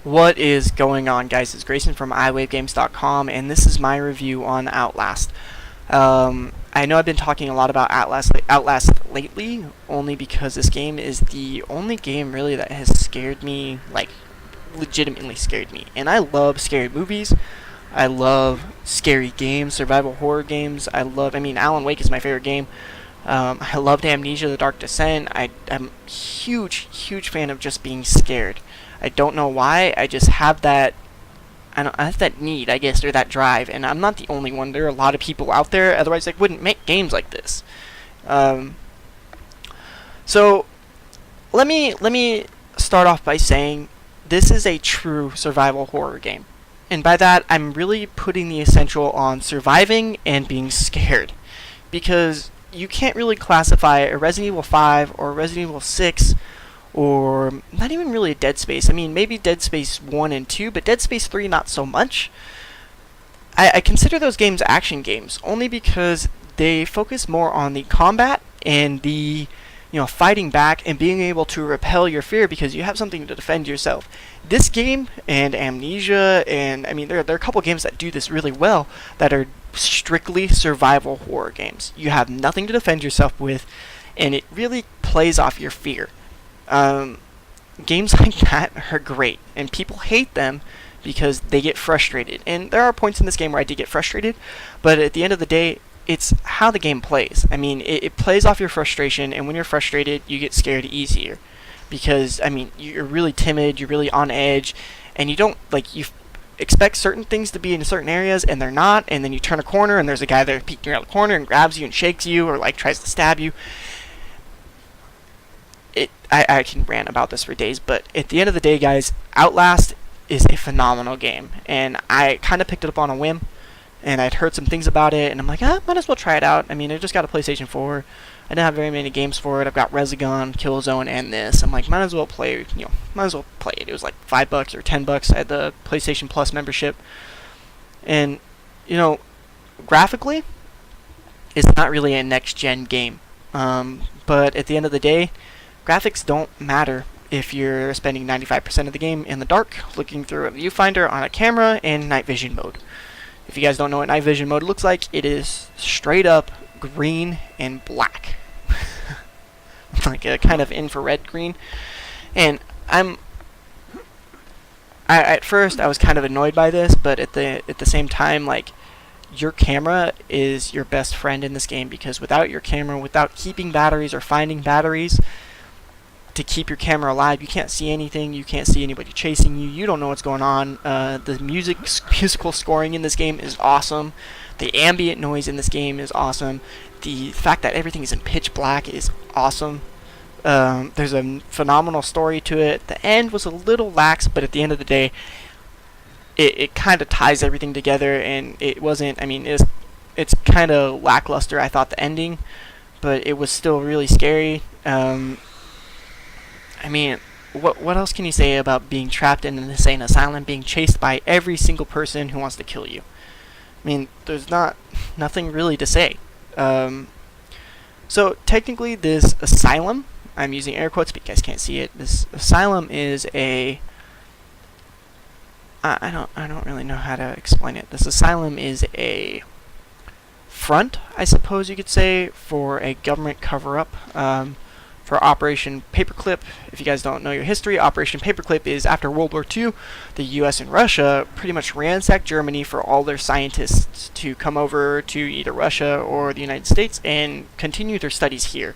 What is going on, guys? It's Grayson from iWaveGames.com, and this is my review on Outlast. I know I've been talking a lot about Outlast lately, only because this game is the only game really that has scared me, like, legitimately scared me. And I love scary movies. I love scary games, survival horror games. Alan Wake is my favorite game. I loved Amnesia: The Dark Descent. I'm a huge fan of just being scared. I don't know why. I just have that. I have that need, I guess, or that drive, and I'm not the only one. There are a lot of people out there. Otherwise, they wouldn't make games like this. So let me start off by saying this is a true survival horror game, and by that I'm really putting the essential on surviving and being scared, because you can't really classify a Resident Evil 5 or a Resident Evil 6 or not even really a Dead Space. I mean, maybe Dead Space 1 and 2, but Dead Space 3 not so much. I consider those games action games only because they focus more on the combat and the fighting back and being able to repel your fear because you have something to defend yourself. This game and Amnesia, and I mean there are a couple games that do this really well that are strictly survival horror games. You have nothing to defend yourself with, and it really plays off your fear. Games like that are great, and people hate them because they get frustrated. And there are points in this game where I did get frustrated, but at the end of the day, it's how the game plays. I mean, it plays off your frustration, and when you're frustrated, you get scared easier. Because, I mean, you're really timid, you're really on edge, and you don't, you expect certain things to be in certain areas, and they're not, and then you turn a corner, and there's a guy there peeking around the corner and grabs you and shakes you, or, tries to stab you. I can rant about this for days, but at the end of the day, guys, Outlast is a phenomenal game, and I kind of picked it up on a whim, and I'd heard some things about it, and I'm like, might as well try it out. I mean, I just got a PlayStation 4. I didn't have very many games for it. I've got Resogun, Killzone, and this. I'm like, might as well play it. It was like $5 or $10. I had the PlayStation Plus membership, and graphically, it's not really a next-gen game. But at the end of the day, graphics don't matter if you're spending 95% of the game in the dark, looking through a viewfinder on a camera in night vision mode. If you guys don't know what night vision mode looks like, it is straight up green and black. Like a kind of infrared green. And at first I was kind of annoyed by this, but at the same time, your camera is your best friend in this game, because without your camera, without keeping batteries or finding batteries to keep your camera alive, you can't see anything. You can't see anybody chasing you. You don't know what's going on. The musical scoring in this game is awesome. The ambient noise in this game is awesome. The fact that everything is in pitch black is awesome. There's a phenomenal story to it. The end was a little lax, but at the end of the day, it kind of ties everything together, and it wasn't, it's kind of lackluster, I thought, the ending, but it was still really scary. What else can you say about being trapped in an insane asylum, being chased by every single person who wants to kill you? There's nothing really to say. So technically, this asylum, I'm using air quotes, but you guys can't see it. This asylum is a I don't really know how to explain it. This asylum is a front, I suppose you could say, for a government cover-up. For Operation Paperclip. If you guys don't know your history, Operation Paperclip is after World War II, the US and Russia pretty much ransacked Germany for all their scientists to come over to either Russia or the United States and continue their studies here.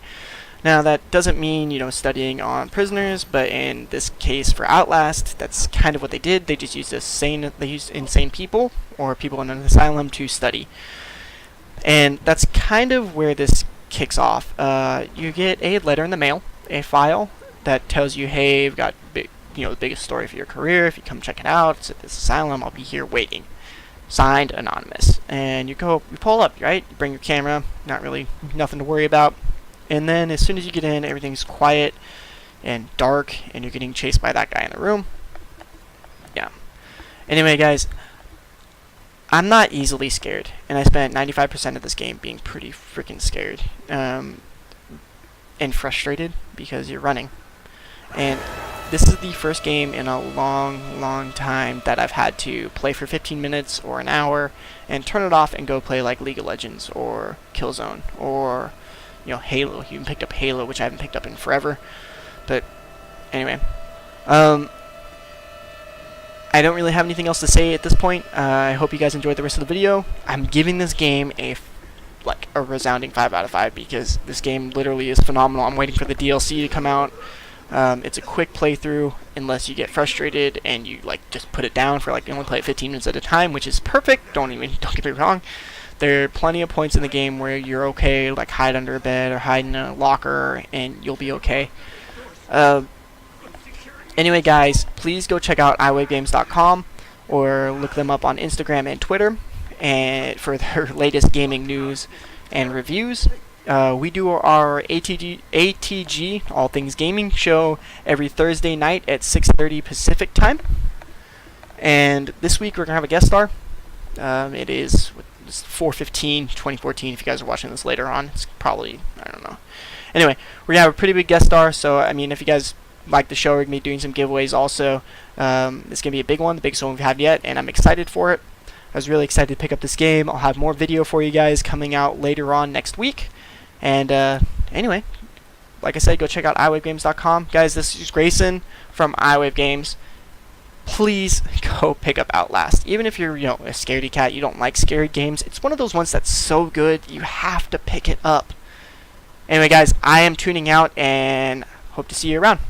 Now, that doesn't mean, studying on prisoners, but in this case for Outlast, that's kind of what they did. They just used insane people or people in an asylum to study. And that's kind of where this kicks off. You get a letter in the mail, a file that tells you, hey, we've got the biggest story for your career. If you come check it out, it's at this asylum. I'll be here waiting. Signed, Anonymous. And you pull up, right? You bring your camera. Not really nothing to worry about. And then as soon as you get in, everything's quiet and dark, and you're getting chased by that guy in the room. Yeah. Anyway, guys, I'm not easily scared, and I spent 95% of this game being pretty freaking scared and frustrated because you're running. And this is the first game in a long time that I've had to play for 15 minutes or an hour and turn it off and go play like League of Legends or Killzone or, you know, Halo. You even picked up Halo, which I haven't picked up in forever. But anyway, I don't really have anything else to say at this point. I hope you guys enjoyed the rest of the video. I'm giving this game a resounding 5 out of 5 because this game literally is phenomenal. I'm waiting for the DLC to come out. It's a quick playthrough unless you get frustrated and you like just put it down for like you only play it 15 minutes at a time, which is perfect. Don't get me wrong. There are plenty of points in the game where you're okay, like hide under a bed or hide in a locker, and you'll be okay. Anyway, guys, please go check out iWaveGames.com or look them up on Instagram and Twitter and for their latest gaming news and reviews. We do our ATG, All Things Gaming show, every Thursday night at 6:30 Pacific time. And this week we're going to have a guest star. It is 4/15/2014. If you guys are watching this later on, it's probably, I don't know. Anyway, we're going to have a pretty big guest star, so I mean, if you guys like the show, we're going to be doing some giveaways also. It's going to be a big one, the biggest one we've had yet, and I'm excited for it. I was really excited to pick up this game. I'll have more video for you guys coming out later on next week. And anyway, like I said, go check out iWaveGames.com. Guys, this is Grayson from iWave Games. Please go pick up Outlast. Even if you're, you know, a scaredy cat, you don't like scary games, it's one of those ones that's so good, you have to pick it up. Anyway, guys, I am tuning out and hope to see you around.